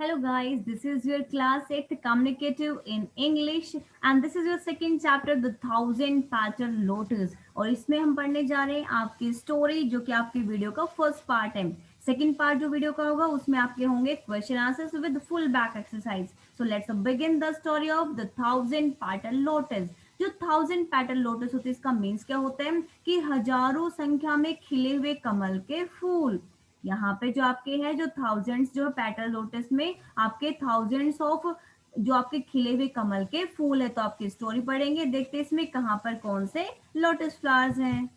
Hello guys, this is your class 8th communicative in English and this is your second chapter the thousand petal lotus और इसमें हम पढ़ने जा रहे हैं आपकी स्टोरी जो कि आपकी वीडियो का फर्स्ट पार्ट है। सेकंड पार्ट जो वीडियो का होगा उसमें आपके होंगे question answers with full back exercise. So let's begin the story of the thousand petal lotus. जो थाउजेंड पेटल लोटस होते हैं इसका मीन्स क्या होता है कि हजारों संख्या में खिले हुए कमल के फूल। यहाँ पे जो आपके है जो थाउजेंड्स जो पेटल लोटस में आपके थाउजेंड्स ऑफ जो आपके खिले हुए कमल के फूल है। तो आपकी स्टोरी पढ़ेंगे, देखते हैं इसमें कहाँ पर कौन से लोटस फ्लावर्स हैं।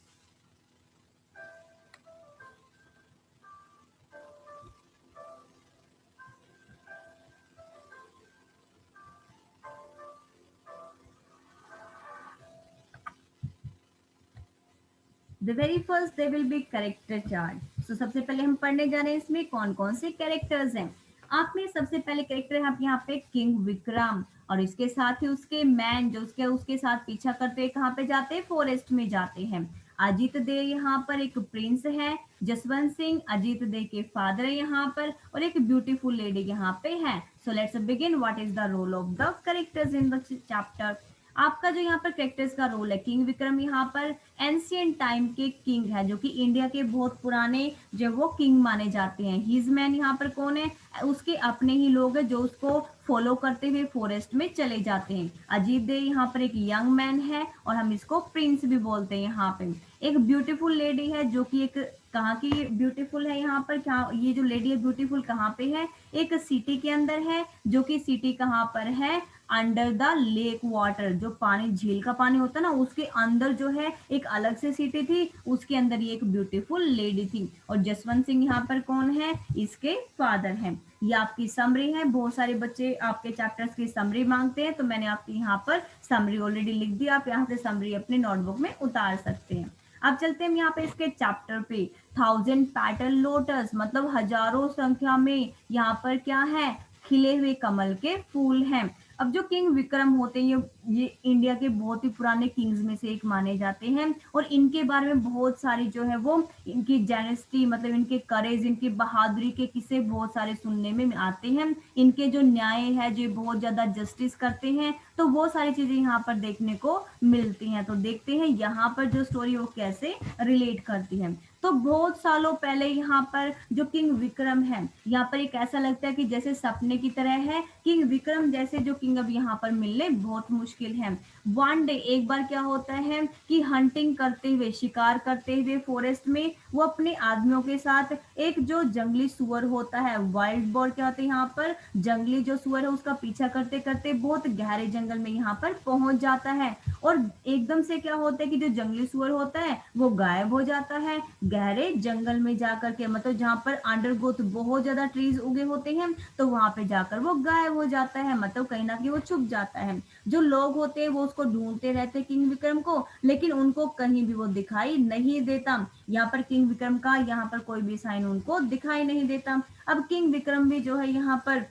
The very first they will be character chart. So सबसे पहले हम पढ़ने जा रहे हैं इसमें कौन कौन से कैरेक्टर्स हैं। आप में सबसे पहले कैरेक्टर है आप यहाँ पे किंग विक्रम और इसके साथ ही उसके मैन जो उसके उसके साथ पीछा करते हुए कहाँ पे जाते हैं, फॉरेस्ट में जाते हैं। अजीत देव यहाँ पर एक प्रिंस है, जसवंत सिंह अजीत देव के फादर है यहाँ पर, और एक ब्यूटीफुल लेडी यहाँ पे है। So let's begin what is the role of the characters in the chapter. आपका जो यहाँ पर कैरेक्टर्स का रोल है, किंग विक्रम यहाँ पर एंशियंट टाइम के किंग है जो कि इंडिया के बहुत पुराने जो वो किंग माने जाते हैं। हिज मैन यहाँ पर कौन है, उसके अपने ही लोग हैं जो उसको फॉलो करते हुए फॉरेस्ट में चले जाते हैं। अजीत देव यहाँ पर एक यंग मैन है और हम इसको प्रिंस भी बोलते हैं। यहाँ पे एक ब्यूटीफुल लेडी है जो कि एक कहाँ की ब्यूटीफुल है, यहाँ पर क्या ये जो लेडी है ब्यूटीफुल कहाँ पे है, एक सिटी के अंदर है जो कि सिटी कहाँ पर है, अंडर द लेक वाटर, जो पानी झील का पानी होता है ना उसके अंदर जो है एक अलग से सिटी थी, उसके अंदर ये एक ब्यूटीफुल लेडी थी। और जसवंत सिंह यहाँ पर कौन है, इसके फादर हैं। ये आपकी समरी है। बहुत सारे बच्चे आपके चैप्टर्स की समरी मांगते हैं तो मैंने आपकी यहाँ पर समरी ऑलरेडी लिख दी, आप यहाँ से समरी अपने नोटबुक में उतार सकते हैं। अब चलते हैं हम यहाँ पे इसके चैप्टर पे। थाउजेंड पेटल लोटस मतलब हजारों संख्या में यहाँ पर क्या है, खिले हुए कमल के फूल हैं। अब जो किंग विक्रम होते हैं ये इंडिया के बहुत ही पुराने किंग्स में से एक माने जाते हैं और इनके बारे में बहुत सारी जो है वो इनकी जेनेस्टी मतलब इनके करेज इनकी बहादुरी के किस्से बहुत सारे सुनने में आते हैं। इनके जो न्याय है जो बहुत ज्यादा जस्टिस करते हैं तो वो सारी चीजें यहाँ पर देखने को मिलती हैं। तो देखते हैं यहाँ पर जो स्टोरी वो कैसे रिलेट करती है। तो बहुत सालों पहले यहाँ पर जो किंग विक्रम है यहाँ पर एक ऐसा लगता है कि जैसे सपने की तरह है। किंग विक्रम जैसे जो किंग अब यहाँ पर मिलने बहुत मुश्किल है। वन डे एक बार क्या होता है कि हंटिंग करते हुए शिकार करते हुए फॉरेस्ट में वो अपने आदमियों के साथ एक जो जंगली सुअर होता है, वाइल्ड बोर क्या होता है यहाँ पर, जंगली जो सुअर है उसका पीछा करते करते बहुत गहरे जंगल में यहाँ पर पहुंच जाता है। और एकदम से क्या होता है कि जो जंगली सुअर होता है वो गायब हो जाता है गहरे जंगल में जाकर के, मतलब जहाँ पर अंडरग्रोथ बहुत ज्यादा ट्रीज उगे होते हैं तो वहां पे जाकर वो गायब हो जाता है, मतलब कहीं ना कहीं वो छुप जाता है। जो लोग होते हैं वो उसको ढूंढते रहते हैं किंग विक्रम को, लेकिन उनको कहीं भी वो दिखाई नहीं देता। यहाँ पर किंग विक्रम का यहाँ पर कोई भी साइन उनको दिखाई नहीं देता। अब किंग विक्रम भी जो है यहाँ पर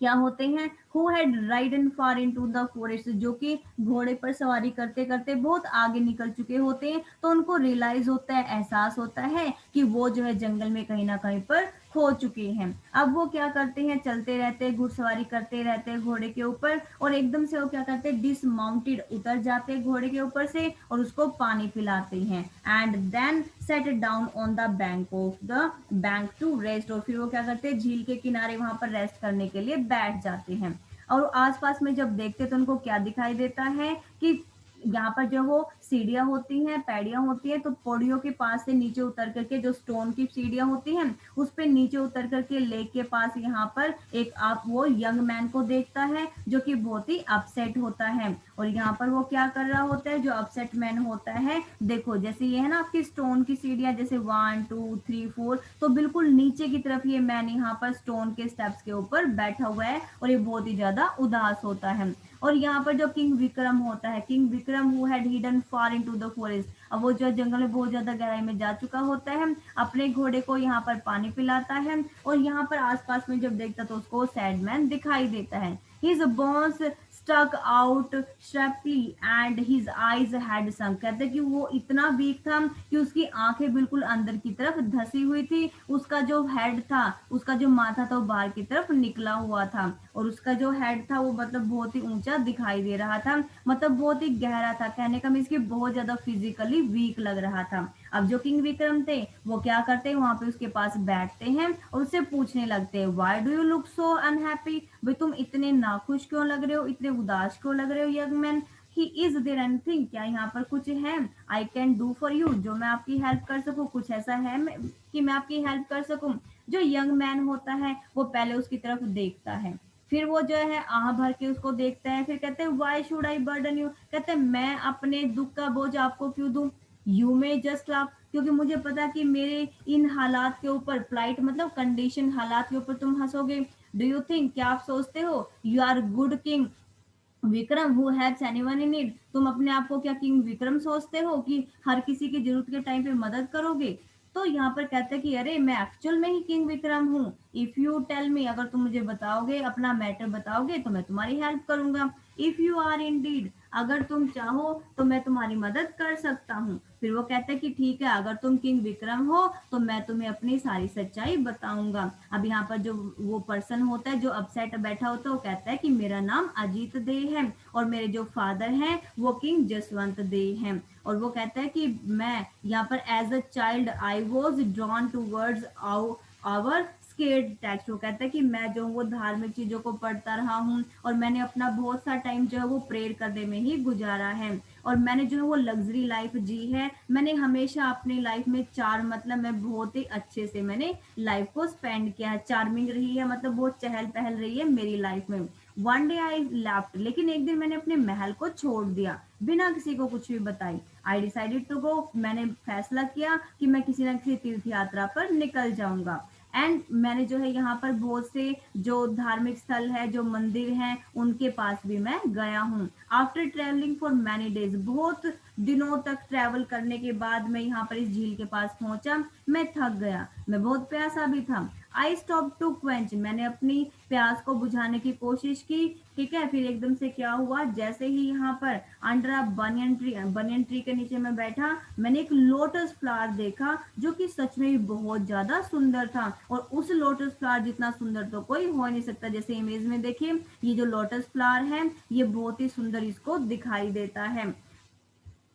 क्या होते हैं, who had ridden far into the forest, जो कि घोड़े पर सवारी करते करते बहुत आगे निकल चुके होते हैं तो उनको रियलाइज होता है, एहसास होता है कि वो जो है जंगल में कहीं ना कहीं पर खो चुके हैं। अब वो क्या करते हैं, चलते रहते हैं घुड़सवारी करते रहते हैं घोड़े के ऊपर और एकदम से वो क्या करते हैं, डिसमाउंटेड उतर जाते हैं घोड़े के ऊपर से और उसको पानी पिलाते हैं and then set down on the bank of the bank to rest, और फिर वो क्या करते हैं झील के किनारे वहां पर रेस्ट करने के लिए बैठ जाते हैं। और आसपास में जब देखते तो उनको क्या दिखाई देता है कि यहाँ पर जो वो सीढ़ियां होती हैं, पैड़ियां होती हैं, तो पौड़ियों के पास से नीचे उतर करके जो स्टोन की सीढ़ियां होती हैं उस पे नीचे उतर करके लेक के पास यहाँ पर एक आप वो यंग मैन को देखता है जो कि बहुत ही अपसेट होता है। और यहाँ पर वो क्या कर रहा होता है, जो अपसेट मैन होता है, देखो जैसे ये है ना आपकी स्टोन की सीढ़ियां जैसे 1 2 3 4, तो बिल्कुल नीचे की तरफ ये मैन यहाँ पर स्टोन के स्टेप्स के ऊपर बैठा हुआ है और ये बहुत ही ज्यादा उदास होता है। और यहाँ पर जो किंग विक्रम होता है, king Vikram who had hidden far into the forest, अब वो जो जंगल में बहुत ज्यादा गहराई में जा चुका होता है, अपने घोड़े को यहाँ पर पानी पिलाता है और यहाँ पर आसपास में जब देखता तो उसको सैड मैन दिखाई देता है। His bones stuck out sharply and his eyes had sunk. कहते हैं कि वो इतना वीक था कि उसकी आंखें बिल्कुल अंदर की तरफ धसी हुई थी, उसका जो हेड था, उसका जो माथा था वो बाहर की तरफ निकला हुआ था, और उसका जो हेड था वो मतलब बहुत ही ऊंचा दिखाई दे रहा था, मतलब बहुत ही गहरा था। कहने का मीन्स कि बहुत ज्यादा फिजिकली वीक लग रहा था। अब जो किंग विक्रम थे वो क्या करते हैं, वहां पे उसके पास बैठते हैं और उससे पूछने लगते हैं, why do you look so unhappy, भाई तुम इतने नाखुश क्यों लग रहे हो, इतने उदास क्यों लग रहे हो young man. He is there anything, क्या यहाँ पर कुछ है, I can do for you, जो मैं आपकी हेल्प कर सकूं, कुछ ऐसा है कि मैं आपकी हेल्प कर सकूं। जो यंग मैन होता है वो पहले उसकी तरफ देखता है, फिर वो जो है आह भर के उसको देखता है, फिर कहते हैं why should I burden you, कहते हैं मैं अपने दुख का बोझ आपको क्यों दूं, यू मे जस्ट लाफ, क्योंकि मुझे पता कि मेरे इन हालात के ऊपर, फ्लाइट मतलब कंडीशन, हालात के ऊपर तुम हंसोगे। डू यू थिंक, क्या आप सोचते हो, you are good king Vikram who helps anyone in need, तुम अपने आप को क्या किंग विक्रम सोचते हो कि हर किसी की जरूरत के टाइम पे मदद करोगे। तो यहाँ पर कहते हैं कि अरे मैं एक्चुअल में ही किंग विक्रम हूँ, इफ यू टेल मी, अगर तुम मुझे बताओगे, अपना मैटर बताओगे तो मैं तुम्हारी हेल्प करूंगा। इफ यू आर इंडीड, अगर तुम चाहो तो मैं तुम्हारी मदद कर सकता हूँ। फिर वो कहता है कि ठीक है, अगर तुम किंग विक्रम हो तो मैं तुम्हें अपनी सारी सच्चाई बताऊंगा। अब यहाँ पर जो वो पर्सन होता है जो अपसेट बैठा होता है वो कहता है कि मेरा नाम अजीत दे है और मेरे जो फादर हैं वो किंग जसवंत दे हैं। और वो कहता है कि मैं यहाँ पर as a child I was drawn towards our sacred text, वो कहता है कि मैं जो वो धार्मिक चीजों को पढ़ता रहा हूँ और मैंने अपना बहुत सा टाइम जो है वो प्रेयर करने में ही गुजारा है, और मैंने जो है वो लग्जरी लाइफ जी है, मैंने हमेशा अपनी लाइफ में चार, मतलब मैं बहुत ही अच्छे से मैंने लाइफ को स्पेंड किया है, चार्मिंग रही है, मतलब बहुत चहल पहल रही है मेरी लाइफ में। वन डे आई लेफ्ट, लेकिन एक दिन मैंने अपने महल को छोड़ दिया बिना किसी को कुछ भी बताई। आई डिसाइडेड टू गो, मैंने फैसला किया कि मैं किसी ना किसी तीर्थ यात्रा पर निकल जाऊंगा। एंड मैंने जो है यहाँ पर बहुत से जो धार्मिक स्थल है, जो मंदिर हैं, उनके पास भी मैं गया हूँ। After travelling for many days, बहुत दिनों तक ट्रैवल करने के बाद मैं यहाँ पर इस झील के पास पहुंचा। मैं थक गया, मैं बहुत प्यासा भी था। आई स्टॉप टू क्वेंच, मैंने अपनी प्यास को बुझाने की कोशिश की। ठीक है, फिर एकदम से क्या हुआ, जैसे ही यहाँ पर अंडर अ बनियन ट्री के नीचे मैं बैठा, मैंने एक लोटस फ्लावर देखा जो कि सच में ही बहुत ज्यादा सुंदर था, और उस लोटस फ्लावर जितना सुंदर तो कोई हो नहीं सकता। जैसे इमेज में देखिए, ये जो लोटस फ्लावर है ये बहुत ही सुंदर इसको दिखाई देता है,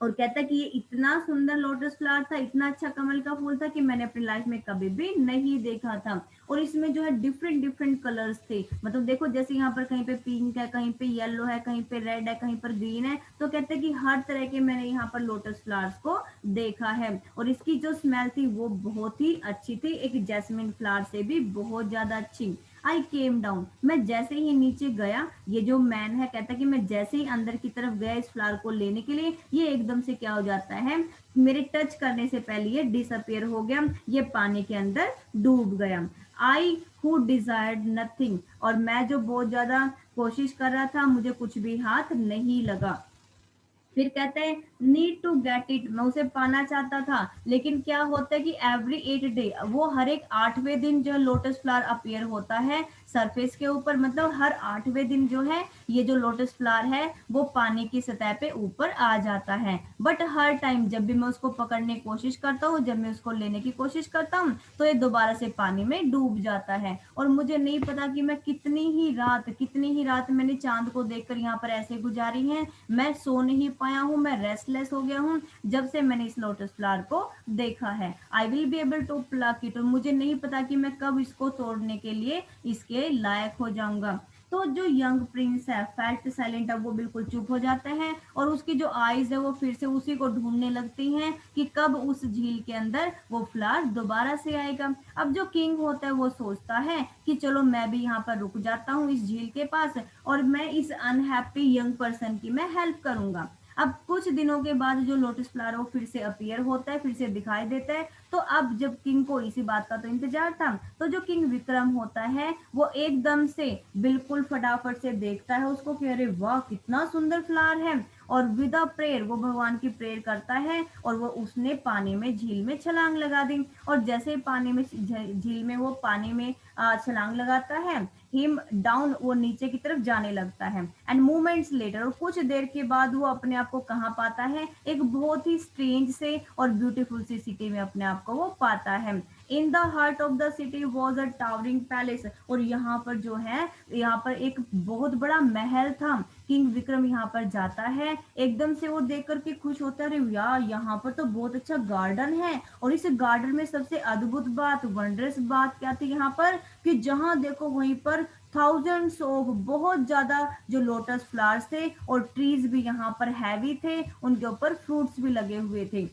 और कहता है कि ये इतना सुंदर लोटस फ्लावर था, इतना अच्छा कमल का फूल था कि मैंने अपनी लाइफ में कभी भी नहीं देखा था। और इसमें जो है डिफरेंट डिफरेंट कलर्स थे, मतलब देखो जैसे यहाँ पर कहीं पे पिंक है, कहीं पे येलो है, कहीं पे रेड है, कहीं पर ग्रीन है, तो कहते हैं कि हर तरह के मैंने यहाँ पर लोटस फ्लावर्स को देखा है। और इसकी जो स्मेल थी वो बहुत ही अच्छी थी, एक जैस्मिन फ्लावर से भी बहुत ज्यादा अच्छी। आई केम डाउन, मैं जैसे ही नीचे गया, ये जो मैन है कहता है कि मैं जैसे ही अंदर की तरफ गया इस फ्लावर को लेने के लिए, ये एकदम से क्या हो जाता है, मेरे टच करने से पहले ये डिसअपियर हो गया, ये पानी के अंदर डूब गया। आई हु डिजायर्ड नथिंग, और मैं जो बहुत ज्यादा कोशिश कर रहा था, मुझे कुछ भी हाथ नहीं लगा। फिर कहते हैं नीड टू गेट इट, मैं उसे पाना चाहता था, लेकिन क्या होता है कि एवरी 8 डे, वो हर एक 8वें दिन जो लोटस फ्लावर अपीयर होता है सरफेस के ऊपर, मतलब हर 8वें दिन जो है ये जो लोटस फ्लावर है वो पानी की सतह पे ऊपर आ जाता है। बट हर टाइम जब भी मैं उसको पकड़ने की कोशिश करता हूँ, जब मैं उसको लेने की कोशिश करता हूँ, तो ये दोबारा से पानी में डूब जाता है। और मुझे नहीं पता कि मैं कितनी ही रात मैंने चांद को देखकर यहाँ पर ऐसे गुजारी है, मैं सो नहीं पाया हूँ, मैं रेस्टलेस हो गया हूँ जब से मैंने इस लोटस फ्लावर को देखा है। I will be able to pluck it, और मुझे नहीं पता कि मैं कब इसको तोड़ने के लिए इसके लायक हो जाऊंगा। तो जो यंग प्रिंस है फेल्ट साइलेंट, अब वो बिल्कुल चुप हो जाता है, और उसकी जो आईज है वो फिर से उसी को ढूंढने लगती हैं कि कब उस झील के अंदर वो फ्लावर दोबारा से आएगा। अब जो किंग होता है वो सोचता है कि चलो मैं भी यहाँ पर रुक जाता हूँ इस झील के पास, और मैं इस अनहैप्पी यंग पर्सन की मैं हेल्प करूंगा। अब कुछ दिनों के बाद जो लोटस फ्लावर वो फिर से अपीयर होता है, फिर से दिखाई देता है। तो अब जब किंग को इसी बात का तो इंतजार था, तो जो किंग विक्रम होता है वो एकदम से बिल्कुल फटाफट से देखता है उसको कि अरे वाह कितना सुंदर फ्लावर है, और विद अ प्रेयर वो भगवान की प्रेयर करता है और वो उसने पानी में झील में छलांग लगा दी। और जैसे ही पानी में झील में वो पानी में छलांग लगाता है, हिम डाउन वो नीचे की तरफ जाने लगता है। एंड मोमेंट्स लेटर और कुछ देर के बाद वो अपने आप को कहाँ पाता है, एक बहुत ही स्ट्रेंज से और ब्यूटीफुल सी सिटी में अपने आप को वो पाता है। In the heart of the city was a towering palace, और यहाँ पर जो है, यहाँ पर एक बहुत बड़ा महल था। किंग विक्रम यहाँ पर जाता है, एकदम से वो देख करके खुश होता है, अरे यार यहाँ पर तो बहुत अच्छा गार्डन है। और इस गार्डन में सबसे अद्भुत बात, वंडरस बात क्या थी यहाँ पर, कि जहां देखो वहीं पर थाउजेंड्स ऑफ बहुत ज्यादा जो लोटस फ्लावर्स थे, और ट्रीज भी यहाँ पर हैवी थे, उनके ऊपर फ्रूट्स भी लगे हुए थे।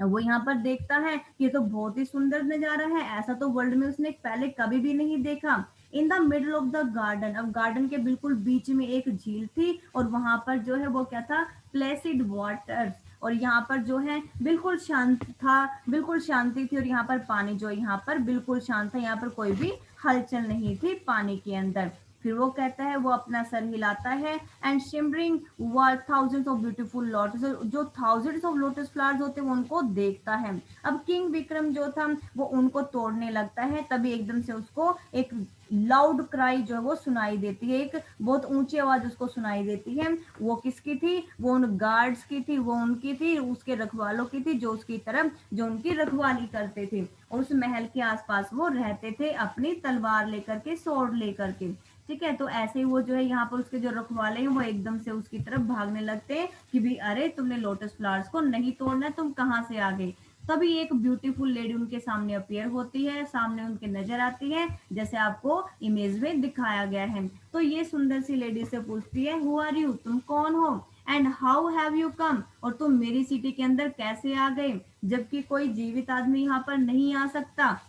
वो यहाँ पर देखता है कि ये तो बहुत ही सुंदर नजारा है, ऐसा तो वर्ल्ड में उसने पहले कभी भी नहीं देखा। In the middle of the garden, अब गार्डन के बिल्कुल बीच में एक झील थी, और वहां पर जो है वो क्या था, प्लेसिड वाटर्स। और यहाँ पर जो है बिल्कुल शांत था, बिल्कुल शांति थी, और यहाँ पर पानी जो यहाँ पर बिल्कुल शांत था, यहाँ पर कोई भी हलचल नहीं थी पानी के अंदर। फिर वो कहता है, वो अपना सर हिलाता है, and shimmering were thousands of beautiful lotus, जो थाउजेंड्स ऑफ लोटस फ्लावर्स होते हैं वो उनको देखता है। अब किंग विक्रम जो था वो उनको तोड़ने लगता है, तभी एकदम से उसको एक लाउड क्राई जो है वो सुनाई देती है, एक बहुत ऊंची आवाज उसको सुनाई देती है। वो किसकी थी, वो उन गार्ड्स की थी, वो उनकी थी, उसके रखवालों की थी, जो उसकी तरफ जो उनकी रखवाली करते थे, और उस महल के आसपास वो रहते थे अपनी तलवार लेकर के, स्वॉर्ड लेकर के। ठीक है, तो ऐसे ही वो जो है यहाँ पर उसके जो रखवाले हैं वो एकदम से उसकी तरफ भागने लगते हैं कि भी अरे तुमने लोटस फ्लावर्स को नहीं तोड़ना, तुम कहाँ से आ गए। तभी एक ब्यूटीफुल लेडी उनके सामने अपियर होती है, सामने उनके नजर आती है, जैसे आपको इमेज में दिखाया गया है। तो ये सुंदर सी लेडी से पूछती है, हु आर यू, तुम कौन हो, and how have you come, और तुम मेरी सिटी के अंदर कैसे आ गए, जबकि कोई जीवित आदमी यहाँ पर नहीं आ सकता।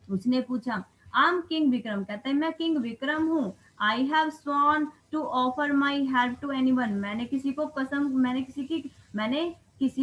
उसने पूछा, आम किंग विक्रम, कहते हैं मैं किंग विक्रम हूँ। I have sworn to offer my help to anyone, मैंने किसी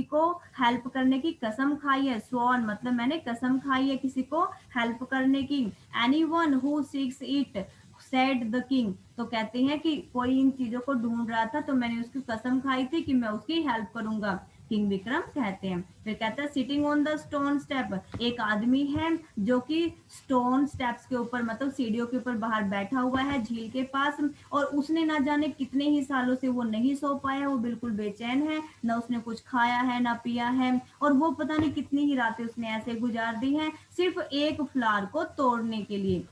को हेल्प करने की कसम खाई है। स्वॉन मतलब मैंने कसम खाई है किसी को हेल्प करने की। Anyone who seeks it said the king, तो कहते हैं कि कोई इन चीजों को ढूंढ रहा था, तो मैंने उसकी कसम खाई थी कि मैं उसकी हेल्प करूंगा। किंग विक्रम कहते हैं। फिर कहते हैं, sitting on the stone step, एक आदमी है जो कि स्टोन स्टेप्स के ऊपर मतलब सीढ़ियों के ऊपर बाहर बैठा हुआ है झील के पास, और उसने ना जाने कितने ही सालों से वो नहीं सो पाया, वो बिल्कुल बेचैन है, ना उसने कुछ खाया है ना पिया है, और वो पता नहीं कितनी ही रातें उसने ऐसे गुजार दी हैं सिर्फ एक फ्लावर को तोड़ने के लिए।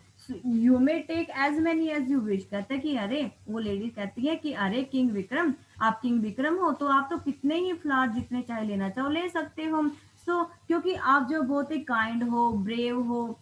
You may take as many as you wish, कहते हैं कि अरे, वो लेडी कहती है कि अरे किंग विक्रम, आप किंग विक्रम हो तो आप तो कितने ही फ्लावर जितने चाहे लेना चाहो ले सकते हो। क्योंकि आप जो बहुत ही काइंड हो, ब्रेव हो,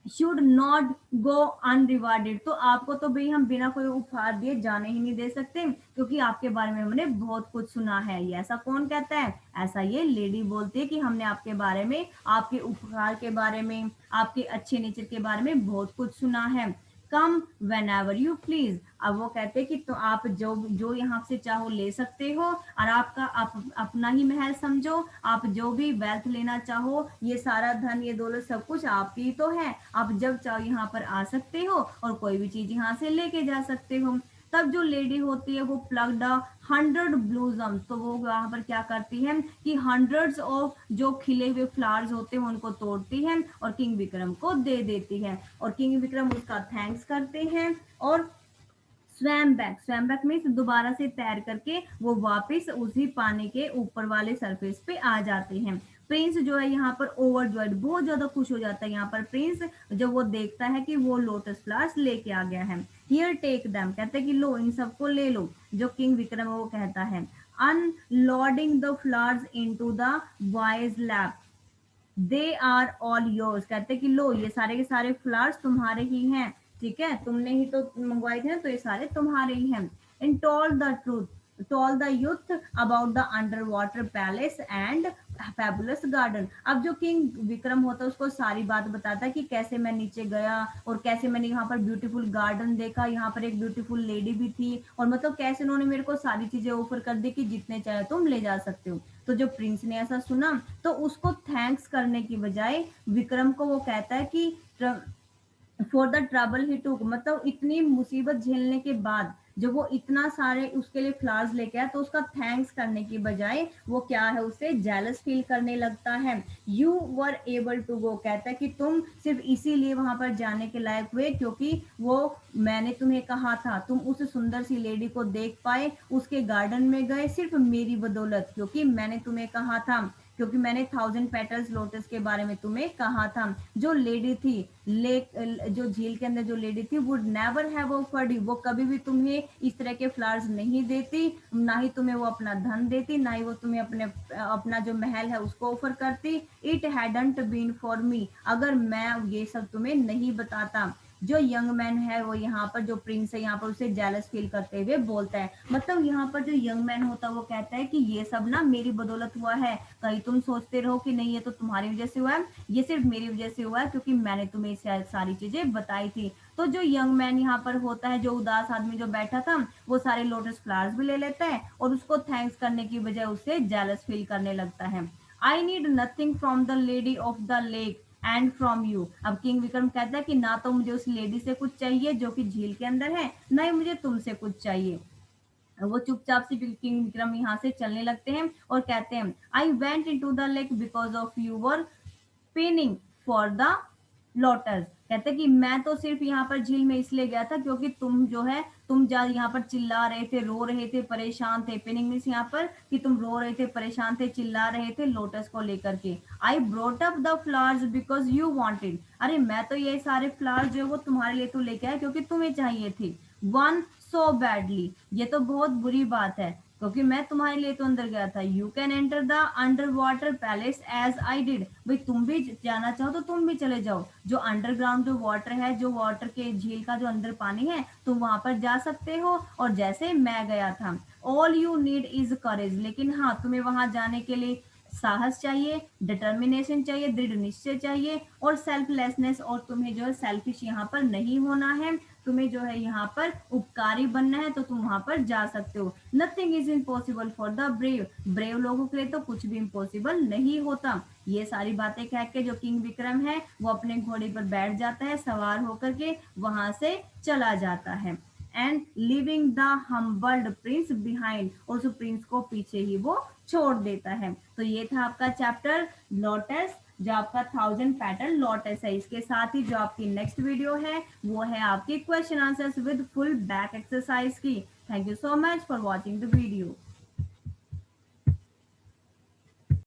शुड नॉट गो अनरिवार्डेड, तो आपको तो भाई हम बिना कोई उपहार दिए जाने ही नहीं दे सकते, क्योंकि आपके बारे में हमने बहुत कुछ सुना है। ये ऐसा कौन कहता है, ऐसा ये लेडी बोलती है कि हमने आपके बारे में, आपके उपहार के बारे में, आपके अच्छे नेचर के बारे में बहुत कुछ सुना है। Come when ever you please, अब वो कहते हैं कि तो आप जो जो यहाँ से चाहो ले सकते हो, और आपका आप अपना ही महल समझो, आप जो भी वेल्थ लेना चाहो, ये सारा धन ये दौलत सब कुछ आपकी तो है, आप जब चाहो यहाँ पर आ सकते हो और कोई भी चीज यहाँ से लेके जा सकते हो। तब जो लेडी होती है वो प्लग्ड 100 ब्लूजम, तो वो वहां पर क्या करती है कि हंड्रेड्स ऑफ जो खिले हुए फ्लावर्स होते हैं उनको तोड़ती है और किंग विक्रम को दे देती है, और किंग विक्रम उसका थैंक्स करते हैं, और स्वैम बैक मीन्स दोबारा से तैर करके वो वापस उसी पानी के ऊपर वाले सरफेस पे आ जाते हैं। प्रिंस जो है यहाँ पर ओवरजॉयड, बहुत ज्यादा खुश हो जाता है यहाँ पर प्रिंस, जब वो देखता है कि वो लोटस फ्लावर्स लेके आ गया है। हियर टेक देम, कहते हैं कि लो इन सबको ले लो, जो किंग विक्रम है वो कहता है। Unloading the flowers into the wise lap, they are all yours, कहते हैं कि लो ये सारे के सारे फ्लावर्स तुम्हारे ही हैं, ठीक है, तुमने ही तो मंगवाए थे, तो ये सारे तुम्हारे ही हैं। In told the youth about the under water palace and fabulous garden, अब जो किंग विक्रम होता है उसको सारी बात बताता है कि कैसे मैं नीचे गया और कैसे मैंने यहाँ पर ब्यूटीफुल गार्डन देखा, यहाँ पर एक ब्यूटीफुल लेडी भी थी, और मतलब कैसे उन्होंने मेरे को सारी चीजें ऑफर कर दी कि जितने चाहे तुम ले जा सकते हो। तो जब प्रिंस ने ऐसा सुना तो उसको थैंक्स करने की बजाय विक्रम को वो कहता है कि फॉर द ट्रबल ही टूक, मतलब इतनी मुसीबत झेलने के बाद जब वो इतना सारे उसके लिए फ्लावर्स लेके आया तो उसका थैंक्स करने की बजाय वो क्या है, उससे जेलस फील करने लगता है। You were able to go, कहता है कि तुम सिर्फ इसीलिए वहां पर जाने के लायक हुए क्योंकि वो मैंने तुम्हें कहा था, तुम उस सुंदर सी लेडी को देख पाए, उसके गार्डन में गए सिर्फ मेरी बदौलत, क्योंकि मैंने तुम्हें कहा था, क्योंकि मैंने 1000 पेटल्स लोटस के बारे में तुम्हें कहा था। जो लेडी थी, लेक, जो झील के अंदर जो लेडी थी, would never have offered you, वो कभी भी तुम्हें इस तरह के फ्लावर्स नहीं देती, ना ही तुम्हें वो अपना धन देती, ना ही वो तुम्हें अपना जो महल है उसको ऑफर करती। It hadn't been for me, अगर मैं ये सब तुम्हें नहीं बताता। जो यंग मैन है वो यहाँ पर, जो प्रिंस है यहाँ पर, उसे जेलस फील करते हुए बोलता है, मतलब यहाँ पर जो यंग मैन होता है वो कहता है कि ये सब ना मेरी बदौलत हुआ है, कहीं तुम सोचते रहो कि नहीं ये तो तुम्हारी वजह से हुआ है, ये सिर्फ मेरी वजह से हुआ है क्योंकि मैंने तुम्हें सारी चीजें बताई थी। तो जो यंग मैन यहाँ पर होता है, जो उदास आदमी जो बैठा था, वो सारे लोटस फ्लावर्स भी ले लेता है और उसको थैंक्स करने की बजाय उससे जेलस फील करने लगता है। I need nothing from the lady of the lake and from you, अब किंग विक्रम कहता है कि ना तो मुझे उस लेडी से कुछ चाहिए जो कि झील के अंदर है, ना ही मुझे तुमसे कुछ चाहिए। वो चुपचाप से किंग विक्रम यहाँ से चलने लगते हैं और कहते हैं, I went in to the lake because of your pining for the lotus, कहते कि मैं तो सिर्फ यहाँ पर झील में इसलिए गया था क्योंकि तुम जो है, तुम जब यहाँ पर चिल्ला रहे थे, रो रहे थे, परेशान थे, पेनिंग मीन्स यहाँ पर कि तुम रो रहे थे, परेशान थे, चिल्ला रहे थे लोटस को लेकर के। I brought up the flowers because you wanted, अरे मैं तो ये सारे फ्लावर्स जो है वो तुम्हारे लिए तो लेके आया क्योंकि तुम्हें चाहिए थे। वन सो बैडली, ये तो बहुत बुरी बात है क्योंकि मैं तुम्हारे लिए तो अंदर गया था। You can enter the under water palace as I did, भाई तुम भी जाना चाहो तो तुम भी चले जाओ, जो अंडरग्राउंड जो वाटर है, जो वाटर के झील का जो अंदर पानी है, तुम वहां पर जा सकते हो और जैसे मैं गया था। ऑल यू नीड इज करेज, लेकिन हाँ तुम्हें वहां जाने के लिए साहस चाहिए, डिटर्मिनेशन चाहिए, दृढ़ निश्चय चाहिए और सेल्फलेसनेस, और तुम्हें जो है सेल्फिश यहाँ पर नहीं होना है, तुम्हें जो है यहाँ पर उपकारी बनना है, तो तुम वहां पर जा सकते हो। Nothing is impossible for the brave, brave लोगों के लिए तो कुछ भी इम्पॉसिबल नहीं होता। ये सारी बातें कह के जो किंग विक्रम है वो अपने घोड़े पर बैठ जाता है, सवार होकर के वहां से चला जाता है and living the humbled Prince behind, और उस प्रिंस को पीछे ही वो छोड़ देता है। तो ये था आपका चैप्टर लोटस, जो आपका 1000 पेटल लोटस है। इसके साथ ही जो आपकी नेक्स्ट वीडियो है वो है आपकी question answers with full back exercise की। Thank you so much for watching the video.